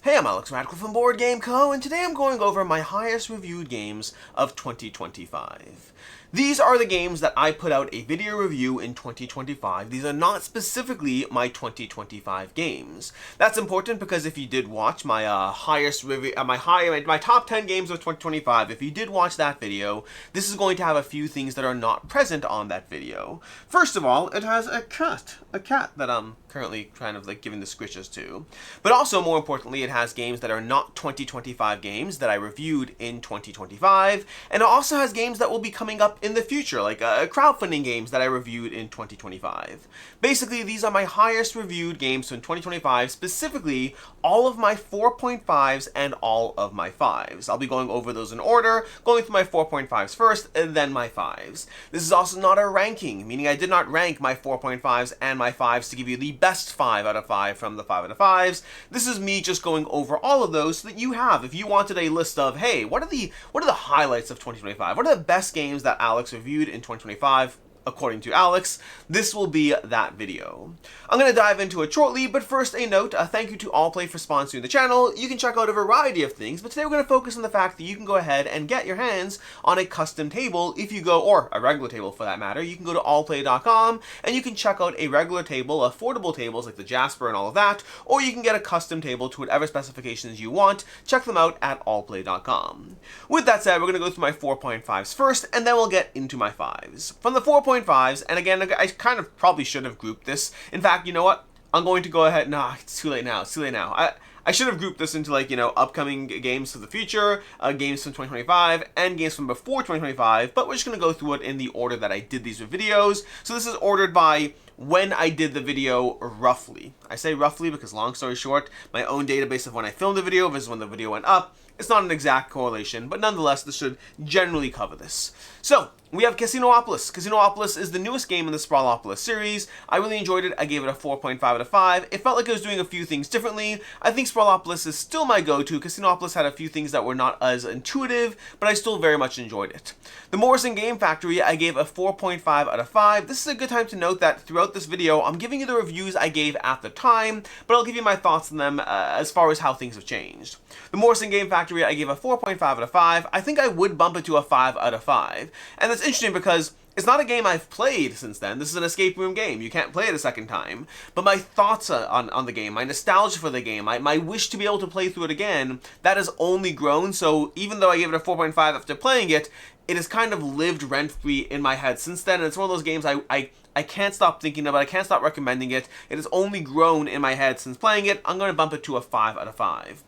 Hey, I'm Alex Radical from Board Game Co., and today I'm going over my highest reviewed games of 2025. These are the games that I put out a video review in 2025. These are not specifically my 2025 games. That's important because if you did watch my highest review, my top 10 games of 2025, if you did watch that video, this is going to have a few things that are not present on that video. First of all, it has a cat that I'm currently kind of like giving the squishes to. But also, more importantly, it has games that are not 2025 games that I reviewed in 2025, and it also has games that will be coming up in the future, like crowdfunding games that I reviewed in 2025. Basically, these are my highest reviewed games in 2025, specifically all of my 4.5's and all of my 5's. I'll be going over those in order, going through my 4.5's first, and then my 5's. This is also not a ranking, meaning I did not rank my 4.5's and my 5's to give you the best 5 out of 5 from the 5 out of 5's. This is me just going over all of those so that you have, if you wanted a list of, hey, what are the highlights of 2025? What are the best games that Alex reviewed in 2025? According to Alex, this will be that video. I'm going to dive into it shortly, but first a note, thank you to Allplay for sponsoring the channel. You can check out a variety of things, but today we're going to focus on the fact that you can go ahead and get your hands on a custom table if you go, or a regular table for that matter. You can go to allplay.com and you can check out a regular table, affordable tables like the Jasper and all of that, or you can get a custom table to whatever specifications you want. Check them out at allplay.com. With that said, we're going to go through my 4.5's first, and then we'll get into my 5's. From the 4.5's, and again, I kind of probably should have grouped this. In fact, you know what? I'm going to go ahead. Nah, it's too late now. I should have grouped this into, like, upcoming games for the future, games from 2025, and games from before 2025, but we're just going to go through it in the order that I did these videos. So this is ordered by when I did the video, roughly. I say roughly because, long story short, my own database of when I filmed the video versus when the video went up, it's not an exact correlation, but nonetheless, this should generally cover this. So, we have Casinopolis. Casinopolis is the newest game in the Sprawlopolis series. I really enjoyed it. I gave it a 4.5 out of 5. It felt like it was doing a few things differently. I think Sprawlopolis is still my go-to. Casinopolis had a few things that were not as intuitive, but I still very much enjoyed it. The Morrison Game Factory, I gave a 4.5 out of 5. This is a good time to note that throughout this video, I'm giving you the reviews I gave at the time, but I'll give you my thoughts on them as far as how things have changed. The Morrison Game Factory, I gave a 4.5 out of 5. I think I would bump it to a 5 out of 5. And that's interesting because it's not a game I've played since then. This is an escape room game. You can't play it a second time. But my thoughts on the game, my nostalgia for the game, my wish to be able to play through it again, that has only grown. So even though I gave it a 4.5 after playing it, it has kind of lived rent-free in my head since then. And it's one of those games I can't stop thinking about. I can't stop recommending it. It has only grown in my head since playing it. I'm going to bump it to a 5 out of 5.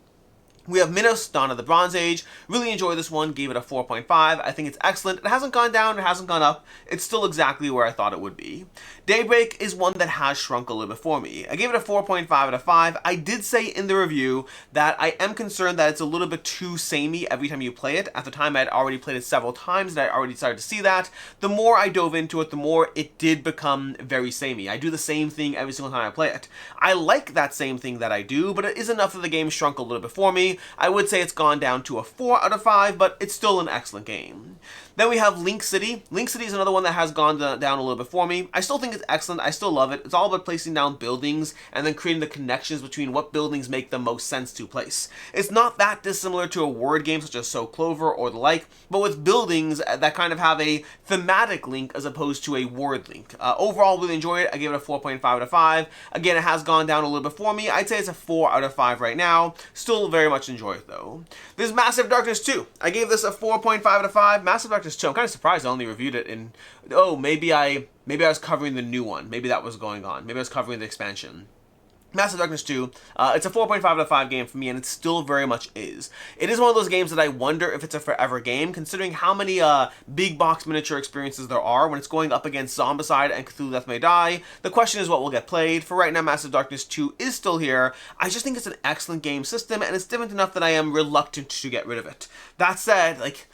We have Minos, Dawn of the Bronze Age. Really enjoyed this one, gave it a 4.5. I think it's excellent. It hasn't gone down, it hasn't gone up. It's still exactly where I thought it would be. Daybreak is one that has shrunk a little bit for me. I gave it a 4.5 out of 5. I did say in the review that I am concerned that it's a little bit too samey every time you play it. At the time, I had already played it several times, and I already started to see that. The more I dove into it, the more it did become very samey. I do the same thing every single time I play it. I like that same thing that I do, but it is enough that the game shrunk a little bit for me. I would say it's gone down to a 4 out of 5, but it's still an excellent game. Then we have Link City. Link City is another one that has gone down a little bit for me. I still think it's excellent. I still love it. It's all about placing down buildings and then creating the connections between what buildings make the most sense to place. It's not that dissimilar to a word game such as So Clover or the like, but with buildings that kind of have a thematic link as opposed to a word link. Overall, really enjoy it. I gave it a 4.5 out of 5. Again, it has gone down a little bit for me. I'd say it's a 4 out of 5 right now. Still very much enjoy it though. There's Massive Darkness 2. I gave this a 4.5 out of 5. Massive Darkness 2, I'm kind of surprised I only reviewed it in, maybe I was covering the new one. Maybe that was going on. Maybe I was covering the expansion. Massive Darkness 2, it's a 4.5 out of 5 game for me, and it still very much is. It is one of those games that I wonder if it's a forever game, considering how many big box miniature experiences there are when it's going up against Zombicide and Cthulhu Death May Die. The question is what will get played. For right now, Massive Darkness 2 is still here. I just think it's an excellent game system, and it's different enough that I am reluctant to get rid of it. That said, like,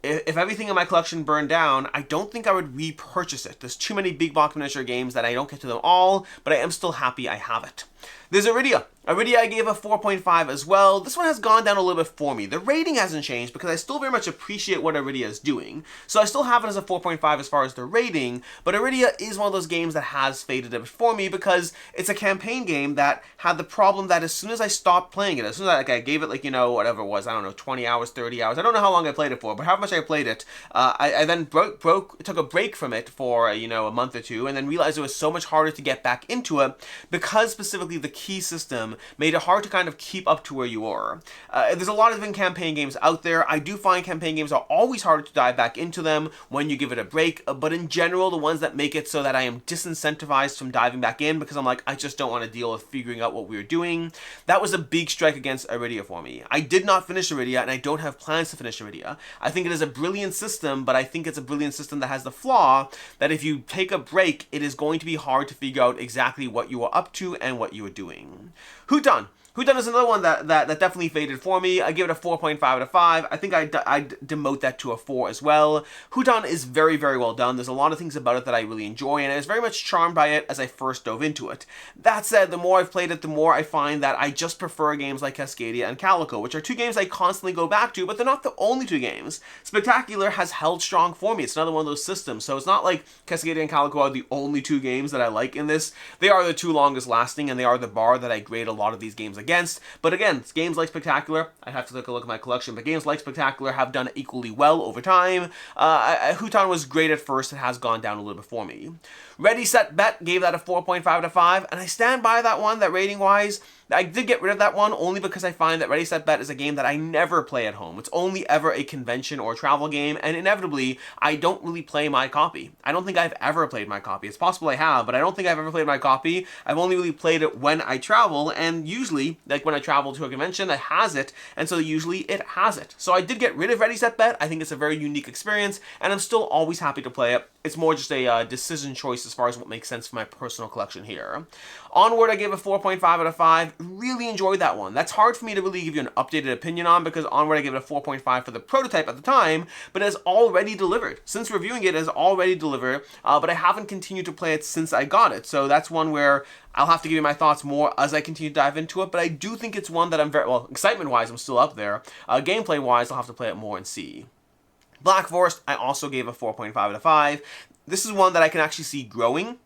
if everything in my collection burned down, I don't think I would repurchase it. There's too many big box miniature games that I don't get to them all, but I am still happy I have it. There's Arydia. Arydia I gave a 4.5 as well. This one has gone down a little bit for me. The rating hasn't changed because I still very much appreciate what Arydia is doing. So I still have it as a 4.5 as far as the rating, but Arydia is one of those games that has faded a bit for me because it's a campaign game that had the problem that as soon as I stopped playing it, as soon as I gave it, like, you know, whatever it was, I don't know, 20 hours, 30 hours, I don't know how long I played it for, but how much I played it, I then took a break from it for, you know, a month or two, and then realized it was so much harder to get back into it because specifically the key system made it hard to kind of keep up to where you are. There's a lot of different campaign games out there. I do find campaign games are always harder to dive back into them when you give it a break, but in general, the ones that make it so that I am disincentivized from diving back in because I'm like, I just don't want to deal with figuring out what we were doing. That was a big strike against Arydia for me. I did not finish Arydia, and I don't have plans to finish Arydia. I think it is a brilliant system, but I think it's a brilliant system that has the flaw that if you take a break, it is going to be hard to figure out exactly what you are up to and what you are doing. Hutan. Hutan is another one that definitely faded for me. I give it a 4.5 out of 5. I think I'd demote that to a 4 as well. Hutan is very, very well done. There's a lot of things about it that I really enjoy, and I was very much charmed by it as I first dove into it. That said, the more I've played it, the more I find that I just prefer games like Cascadia and Calico, which are two games I constantly go back to, but they're not the only two games. Spectacular has held strong for me. It's another one of those systems, so it's not like Cascadia and Calico are the only two games that I like in this. They are the two longest lasting, and they are the bar that I grade a lot of these games against. But again, games like Spectacular, I'd have to take a look at my collection, but games like Spectacular have done equally well over time. Hutan was great at first, it has gone down a little bit for me. Ready, Set, Bet gave that a 4.5 out of 5, and I stand by that one, that rating-wise. I did get rid of that one only because I find that Ready, Set, Bet is a game that I never play at home. It's only ever a convention or travel game, and inevitably, I don't really play my copy. I don't think I've ever played my copy. It's possible I have, but I don't think I've ever played my copy. I've only really played it when I travel, and usually, like when I travel to a convention that has it, and so usually it has it. So I did get rid of Ready, Set, Bet. I think it's a very unique experience, and I'm still always happy to play it. It's more just a decision choice as far as what makes sense for my personal collection here. Onward, I gave a 4.5 out of 5. Really enjoyed that one. That's hard for me to really give you an updated opinion on because Onward I gave it a 4.5 for the prototype at the time, but it has already delivered. Since reviewing it, it has already delivered, but I haven't continued to play it since I got it. So that's one where I'll have to give you my thoughts more as I continue to dive into it, but I do think it's one that I'm very, well, excitement-wise, I'm still up there. Gameplay-wise, I'll have to play it more and see. Black Forest, I also gave a 4.5 out of 5. This is one that I can actually see growing.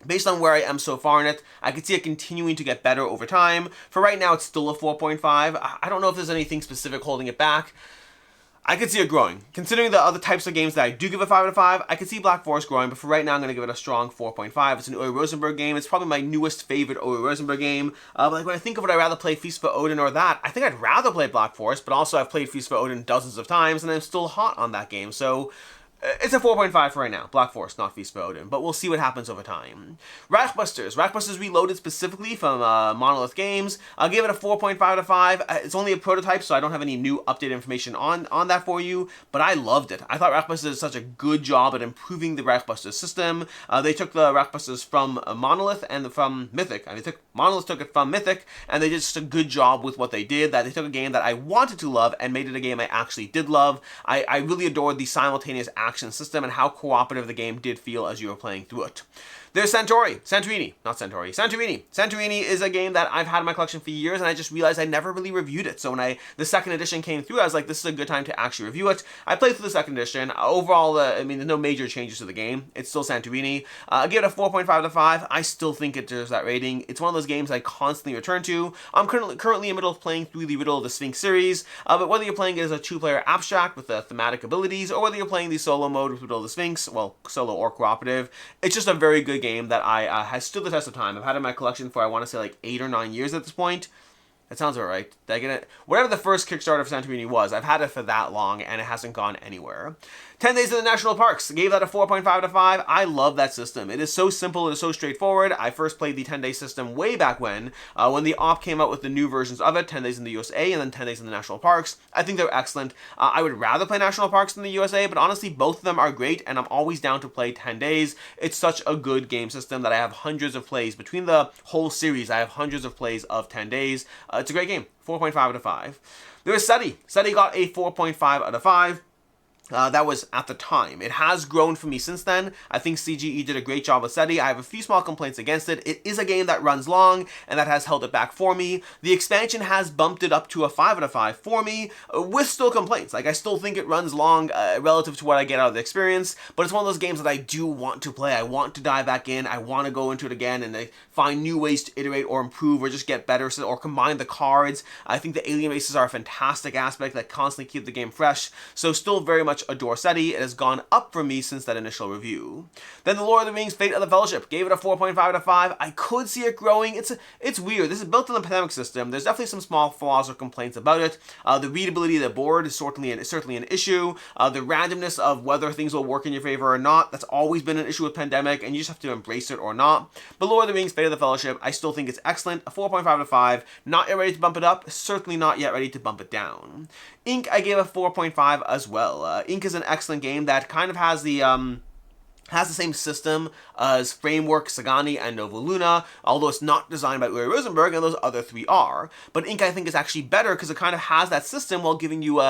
Based on where I am so far in it, I could see it continuing to get better over time. For right now, it's still a 4.5. I don't know if there's anything specific holding it back. I could see it growing. Considering the other types of games that I do give a 5 out of 5, I could see Black Forest growing, but for right now, I'm going to give it a strong 4.5. It's an Uwe Rosenberg game. It's probably my newest favorite Uwe Rosenberg game. But like when I think of it, I'd rather play Feast for Odin or that. I think I'd rather play Black Forest, but also I've played Feast for Odin dozens of times, and I'm still hot on that game. So it's a 4.5 for right now. Black Forest, not Feast for Odin, but we'll see what happens over time. Reichbusters. Reichbusters Reloaded specifically from Monolith Games. I'll give it a 4.5 out of 5. It's only a prototype, so I don't have any new updated information on that for you, but I loved it. I thought Reichbusters did such a good job at improving the Reichbusters system. They took the Reichbusters from Monolith and from Mythic. I mean, Monolith took it from Mythic, and they did just a good job with what they did. That they took a game that I wanted to love and made it a game I actually did love. I really adored the simultaneous action system and how cooperative the game did feel as you were playing through it. There's Santorini is a game that I've had in my collection for years, and I just realized I never really reviewed it. So when the second edition came through, I was like, this is a good time to actually review it. I played through the second edition. Overall, I mean, there's no major changes to the game. It's still Santorini. I give it a 4.5 out of 5. I still think it deserves that rating. It's one of those games I constantly return to. I'm currently in the middle of playing through the Riddle of the Sphinx series, but whether you're playing it as a two-player abstract with the thematic abilities, or whether you're playing the solo mode with Riddle of the Sphinx, well, solo or cooperative, it's just a very good game that has stood the test of time. I've had it in my collection for, I want to say, like 8 or 9 years at this point. That sounds about right. Did I get it? Whatever the first Kickstarter for Santorini was, I've had it for that long, and it hasn't gone anywhere. 10 Days in the National Parks. Gave that a 4.5 out of 5. I love that system. It is so simple. It is so straightforward. I first played the 10-day system way back when the op came out with the new versions of it, 10 Days in the USA and then 10 Days in the National Parks. I think they're excellent. I would rather play National Parks than the USA, but honestly, both of them are great, and I'm always down to play 10 Days. It's such a good game system that I have hundreds of plays. Between the whole series, I have hundreds of plays of 10 Days. It's a great game. 4.5 out of 5. There is Seti. Seti got a 4.5 out of 5. That was at the time. It has grown for me since then. I think CGE did a great job with Seti. I have a few small complaints against it. It is a game that runs long, and that has held it back for me. The expansion has bumped it up to a 5 out of 5 for me, with still complaints. Like, I still think it runs long relative to what I get out of the experience, but it's one of those games that I do want to play. I want to dive back in. I want to go into it again and find new ways to iterate or improve or just get better or combine the cards. I think the alien races are a fantastic aspect that constantly keep the game fresh, so still very much adore Seti. It has gone up for me since that initial review. Then the Lord of the Rings Fate of the Fellowship, gave it a 4.5 out of 5. I could see it growing. It's weird. This is built on the pandemic system. There's definitely some small flaws or complaints about it. The readability of the board is certainly an issue. The randomness of whether things will work in your favor or not, that's always been an issue with pandemic, and you just have to embrace it or not. But Lord of the Rings Fate of the Fellowship, I still think it's excellent. A 4.5 out of 5. Not yet ready to bump it up. Certainly not yet ready to bump it down. Ink, I gave a 4.5 as well. Ink is an excellent game that kind of has the same system as Framework, Sagani, and Nova Luna, although it's not designed by Uri Rosenberg, and those other three are. But Ink, I think, is actually better because it kind of has that system while giving you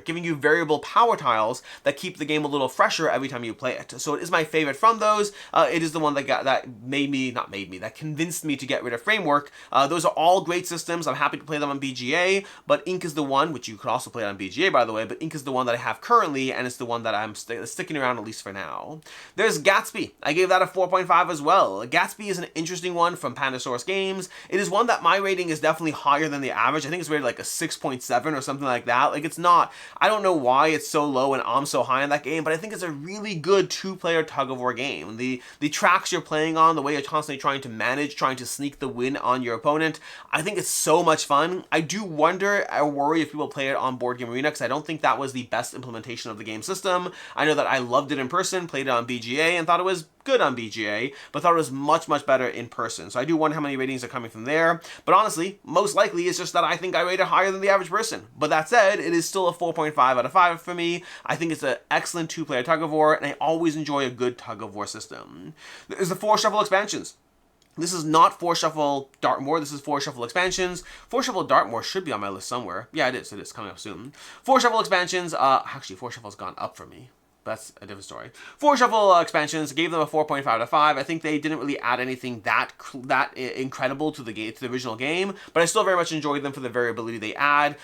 giving you variable power tiles that keep the game a little fresher every time you play it. So it is my favorite from those. It is the one that convinced me to get rid of Framework. Those are all great systems. I'm happy to play them on BGA, but Ink is the one, which you could also play on BGA, by the way, but Ink is the one that I have currently, and it's the one that I'm sticking around at least for now. There's Gatsby. I gave that a 4.5 as well. Gatsby is an interesting one from Pandasaurus Games. It is one that my rating is definitely higher than the average. I think it's rated like a 6.7 or something like that. Like, it's not, I don't know why it's so low and I'm so high in that game, but I think it's a really good two-player tug-of-war game. The tracks you're playing on, the way you're constantly trying to sneak the win on your opponent, I think it's so much fun. I do wonder or worry if people play it on Board Game Arena, because I don't think that was the best implementation of the game system. I know that I loved it in person, played it on BGA, and thought it was good on BGA, but thought it was much, much better in person. So I do wonder how many ratings are coming from there. But honestly, most likely it's just that I think I rate it higher than the average person. But that said, it is still a 4.5 out of 5 for me. I think it's an excellent two-player tug-of-war, and I always enjoy a good tug-of-war system. There's the 4 shuffle expansions. This is not 4 Shuffle Dartmoor, this is 4 Shuffle Expansions. 4 Shuffle Dartmoor should be on my list somewhere. Yeah, it is coming up soon. 4 Shuffle Expansions, actually 4 Shuffle's gone up for me. That's a different story. 4 Shuffle expansions, gave them a 4.5 out of 5. I think they didn't really add anything that incredible to the original game, but I still very much enjoyed them for the variability they add.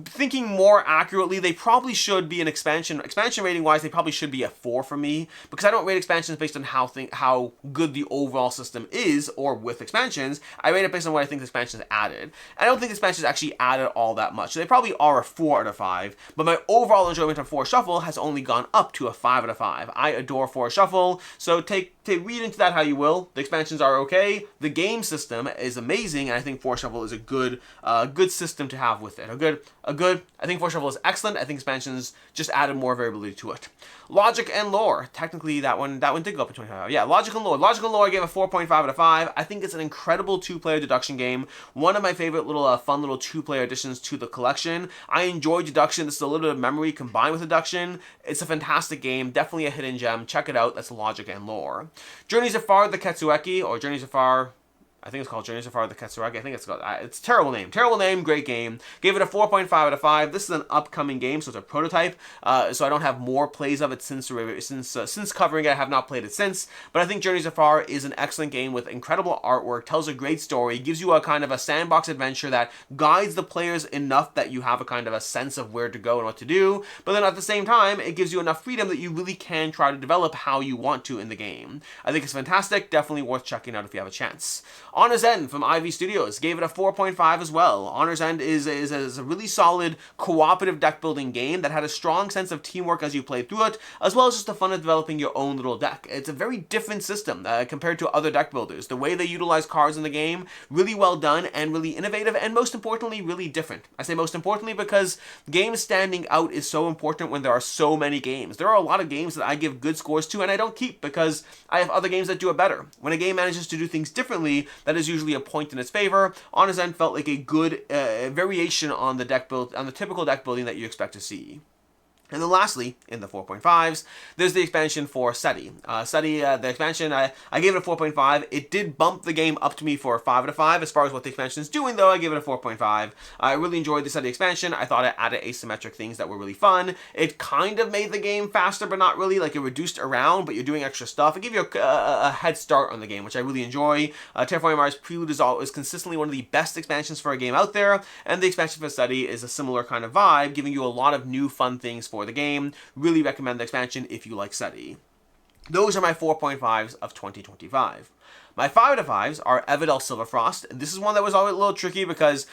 Thinking more accurately, they probably should be an expansion rating wise. They probably should be a 4 for me, because I don't rate expansions based on how good the overall system is, or with expansions. I rate it based on what I think the expansions added. I don't think expansions actually added all that much. So they probably are a 4 out of 5, but my overall enjoyment of 4 Shuffle has only gone up to a 5 out of 5. I adore 4 Shuffle, so read into that how you will. The expansions are okay. The game system is amazing, and I think 4 Shuffle is a good system to have with it. I think 4 Shuffle is excellent. I think expansions just added more variability to it. Logic and Lore. Technically, that one did go up to 25. Yeah, Logic and Lore. Logic and Lore I gave a 4.5 out of 5. I think it's an incredible 2-player deduction game. One of my favorite little fun little 2-player additions to the collection. I enjoy deduction. This is a little bit of memory combined with deduction. It's a fantastic game. Definitely a hidden gem. Check it out. That's Logic and Lore. Journeys of Afar the Ketsuegi, or Journeys of Afar, I think it's called Journeys of Afar the Ketsuegi. I think it's called, it's a terrible name, great game. Gave it a 4.5 out of 5. This is an upcoming game, so it's a prototype, so I don't have more plays of it since covering it. I have not played it since, but I think Journeys of Afar is an excellent game with incredible artwork, tells a great story, gives you a kind of a sandbox adventure that guides the players enough that you have a kind of a sense of where to go and what to do, but then at the same time, it gives you enough freedom that you really can try to develop how you want to in the game. I think it's fantastic, definitely worth checking out if you have a chance. Honor's End from Ivy Studios, gave it a 4.5 as well. Honor's End is a really solid cooperative deck building game that had a strong sense of teamwork as you played through it, as well as just the fun of developing your own little deck. It's a very different system compared to other deck builders. The way they utilize cards in the game, really well done and really innovative, and most importantly, really different. I say most importantly because games standing out is so important when there are so many games. There are a lot of games that I give good scores to and I don't keep because I have other games that do it better. When a game manages to do things differently, that is usually a point in its favor. Honor's End felt like a good variation on the typical deck building that you expect to see. And then lastly, in the 4.5s, there's the expansion for Seti. The expansion, I gave it a 4.5. It did bump the game up to me for a 5 out of 5. As far as what the expansion is doing, though, I give it a 4.5. I really enjoyed the Seti expansion. I thought it added asymmetric things that were really fun. It kind of made the game faster, but not really. Like, it reduced around, but you're doing extra stuff. It gave you a head start on the game, which I really enjoy. Terraforming Mars Prelude is consistently one of the best expansions for a game out there, and the expansion for Seti is a similar kind of vibe, giving you a lot of new fun things for the game. Really recommend the expansion if you like Seti. Those are my 4.5s of 2025. My 5 out of 5s are Everdell Silverfrost, and this is one that was always a little tricky because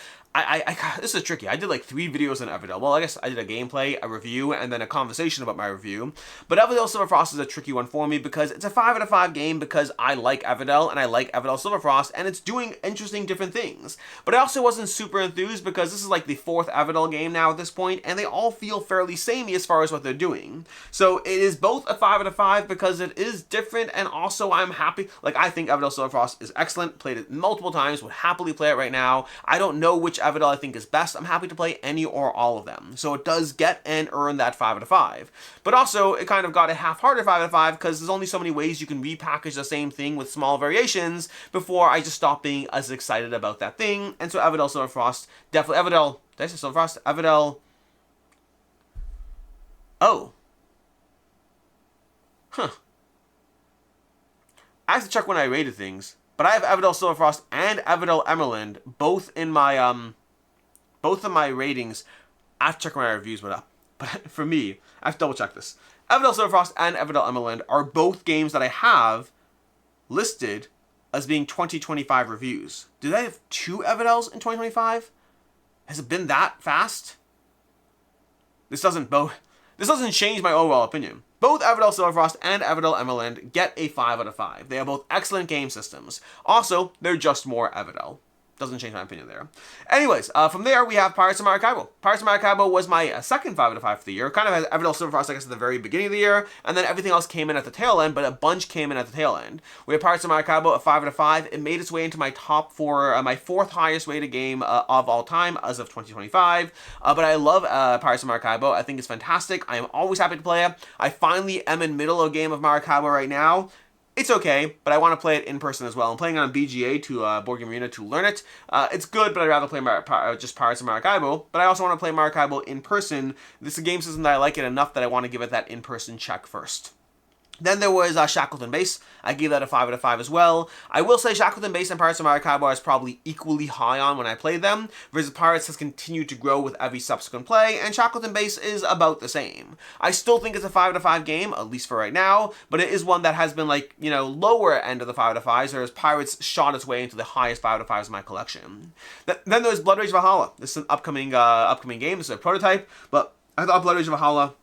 this is tricky. I did like 3 videos on Everdell. Well, I guess I did a gameplay, a review, and then a conversation about my review. But Everdell Silverfrost is a tricky one for me because it's a 5 out of 5 game because I like Everdell and I like Everdell Silverfrost and it's doing interesting different things. But I also wasn't super enthused because this is like the 4th Everdell game now at this point, and they all feel fairly samey as far as what they're doing. So it is both a 5 out of 5 because it is different, and also I'm happy. Like, I think Everdell Silverfrost is excellent. Played it multiple times. Would happily play it right now. I don't know which Everdell I think is best. I'm happy to play any or all of them. So it does get and earn that 5 out of 5. But also, it kind of got a half-hearted 5 out of 5 because there's only so many ways you can repackage the same thing with small variations before I just stop being as excited about that thing. And so Everdell Silverfrost, definitely Everdell. Did I say Silverfrost? Everdell. Oh. Huh. I have to check when I rated things. But I have Everdell Silverfrost and Everdell Emerland both in my both of my ratings. I have to check my reviews, but for me, I have to double check this. Everdell Silverfrost and Everdell Emerland are both games that I have listed as being 2025 reviews. Did I have 2 Everdells in 2025? Has it been that fast? This doesn't change my overall opinion. Both Everdell Silverfrost and Everdell Emerland get a 5 out of 5. They are both excellent game systems. Also, they're just more Everdell. Doesn't change my opinion there. Anyways, from there, we have Pirates of Maracaibo. Pirates of Maracaibo was my second 5 out of 5 for the year. Kind of had Everdell Silverfrost, I guess, at the very beginning of the year, and then everything else came in at the tail end, but a bunch came in at the tail end. We have Pirates of Maracaibo, a 5 out of 5. It made its way into my top 4, my 4th highest rated game of all time as of 2025. But I love Pirates of Maracaibo. I think it's fantastic. I am always happy to play it. I finally am in middle of a game of Maracaibo right now. It's okay, but I want to play it in person as well. I'm playing it on BGA to Board Game Arena to learn it. It's good, but I'd rather play just Pirates of Maracaibo. But I also want to play Maracaibo in person. This is a game system that I like it enough that I want to give it that in-person check first. Then there was Shackleton Base. I gave that a 5 out of 5 as well. I will say Shackleton Base and Pirates of Maracaibo I was probably equally high on when I played them, versus Pirates has continued to grow with every subsequent play, and Shackleton Base is about the same. I still think it's a 5 out of 5 game, at least for right now, but it is one that has been like, you know, lower end of the 5 out of 5s, whereas Pirates shot its way into the highest 5 out of 5s in my collection. Then there's Blood Rage Valhalla. This is an upcoming game. This is a prototype, but I thought Blood Rage Valhalla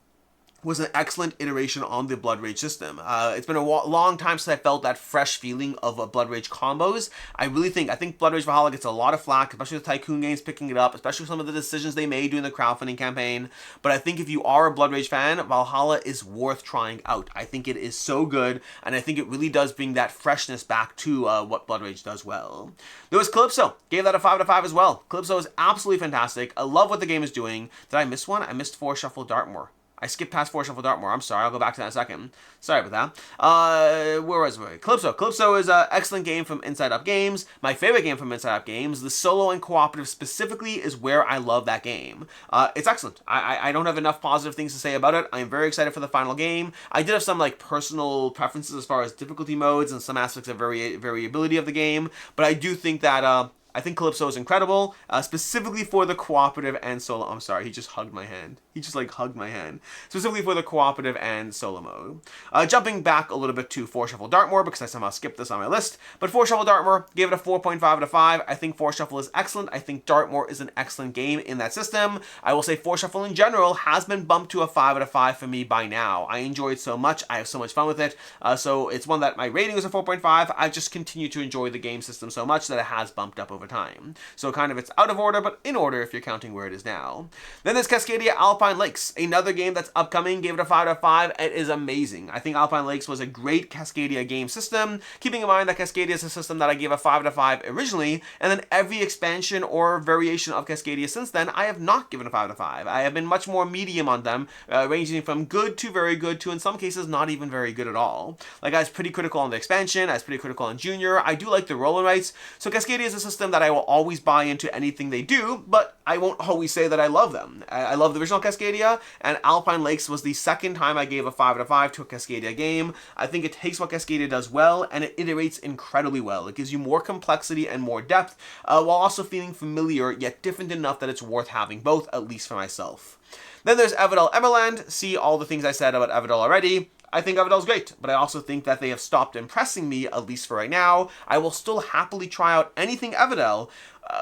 was an excellent iteration on the Blood Rage system. It's been a long time since I felt that fresh feeling of Blood Rage combos. I think Blood Rage Valhalla gets a lot of flack, especially with Tycoon Games picking it up, especially with some of the decisions they made during the crowdfunding campaign. But I think if you are a Blood Rage fan, Valhalla is worth trying out. I think it is so good, and I think it really does bring that freshness back to what Blood Rage does well. There was Kalypso. Gave that a 5 out of 5 as well. Kalypso is absolutely fantastic. I love what the game is doing. Did I miss one? I missed 4 Shuffle Dartmoor. I skipped past 4 Shuffle Dartmoor. I'm sorry. I'll go back to that in a second. Sorry about that. Where was it? Kalypso. Kalypso is an excellent game from Inside Up Games. My favorite game from Inside Up Games. The solo and cooperative specifically is where I love that game. It's excellent. I don't have enough positive things to say about it. I am very excited for the final game. I did have some like personal preferences as far as difficulty modes and some aspects of variability of the game, but I do think that I think Kalypso is incredible, specifically for the cooperative and solo. I'm sorry, he just hugged my hand. He just like hugged my hand. Specifically for the cooperative and solo mode. Jumping back a little bit to 4 Shuffle Dartmoor, because I somehow skipped this on my list. But 4 Shuffle Dartmoor, gave it a 4.5 out of 5. I think 4 Shuffle is excellent. I think Dartmoor is an excellent game in that system. I will say 4 Shuffle in general has been bumped to a 5 out of 5 for me by now. I enjoy it so much. I have so much fun with it. So it's one that my rating is a 4.5. I just continue to enjoy the game system so much that it has bumped up over over time. So kind of it's out of order, but in order if you're counting where it is now. Then there's Cascadia Alpine Lakes, another game that's upcoming, gave it a 5 out of 5. It is amazing. I think Alpine Lakes was a great Cascadia game system, keeping in mind that Cascadia is a system that I gave a 5 out of 5 originally, and then every expansion or variation of Cascadia since then, I have not given a 5 out of 5. I have been much more medium on them, ranging from good to very good to, in some cases, not even very good at all. Like, I was pretty critical on the expansion, I was pretty critical on Junior. I do like the roll and rights, so Cascadia is a system that I will always buy into anything they do, but I won't always say that I love them. I love the original Cascadia, and Alpine Lakes was the second time I gave a 5 out of 5 to a Cascadia game. I think it takes what Cascadia does well, and it iterates incredibly well. It gives you more complexity and more depth, while also feeling familiar, yet different enough that it's worth having both, at least for myself. Then there's Everdell Emerland. See all the things I said about Everdell already. I think Everdell's great, but I also think that they have stopped impressing me, at least for right now. I will still happily try out anything Everdell,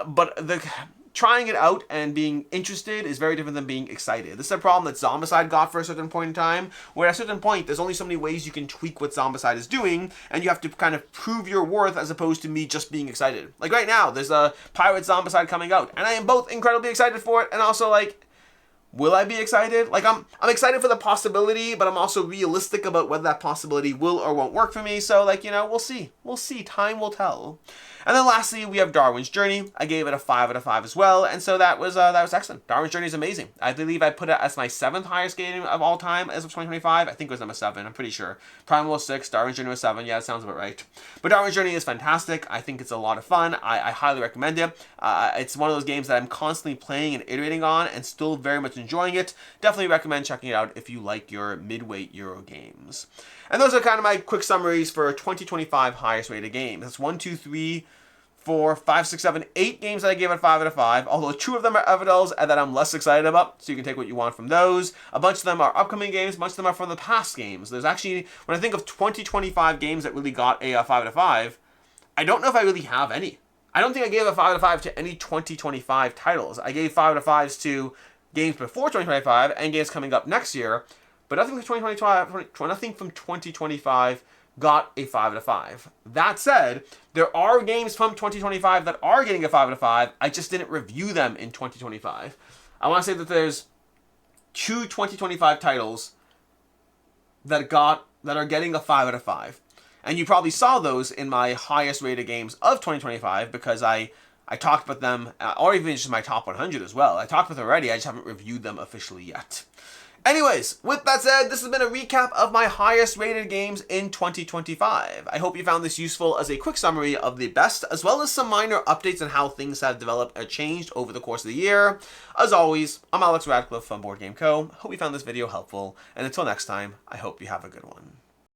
but trying it out and being interested is very different than being excited. This is a problem that Zombicide got for a certain point in time, where at a certain point, there's only so many ways you can tweak what Zombicide is doing, and you have to kind of prove your worth as opposed to me just being excited. Like right now, there's a Pirate Zombicide coming out, and I am both incredibly excited for it, and also like, will I be excited? Like, I'm excited for the possibility, but I'm also realistic about whether that possibility will or won't work for me. So, like, you know, we'll see. We'll see. Time will tell. And then lastly, we have Darwin's Journey. I gave it a 5 out of 5 as well, and so that was excellent. Darwin's Journey is amazing. I believe I put it as my 7th highest game of all time as of 2025. I think it was number 7. I'm pretty sure. Primal was 6. Darwin's Journey was 7. Yeah, that sounds about right. But Darwin's Journey is fantastic. I think it's a lot of fun. I highly recommend it. It's one of those games that I'm constantly playing and iterating on, and still very much enjoying it. Definitely recommend checking it out if you like your mid-weight Euro games. And those are kind of my quick summaries for 2025 highest rated games. That's 1, 2, 3, 4, 5, 6, 7, 8 games that I gave it 5 out of 5, although 2 of them are Everdells and that I'm less excited about, so you can take what you want from those. A bunch of them are upcoming games, a bunch of them are from the past games. There's actually, when I think of 2025 games that really got a 5 out of 5, I don't know if I really have any. I don't think I gave a 5 out of 5 to any 2025 titles. I gave 5 out of 5s to games before 2025 and games coming up next year, but nothing from 2025 got a 5 out of 5. That said, there are games from 2025 that are getting a 5 out of 5. I just didn't review them in 2025. I want to say that there's 2 2025 titles that are getting a 5 out of 5. And you probably saw those in my highest rated games of 2025 because I talked about them, or even just my top 100 as well. I talked about them already, I just haven't reviewed them officially yet. Anyways, with that said, this has been a recap of my highest rated games in 2025. I hope you found this useful as a quick summary of the best, as well as some minor updates on how things have developed or changed over the course of the year. As always, I'm Alex Radcliffe from Board Game Co. Hope you found this video helpful, and until next time, I hope you have a good one.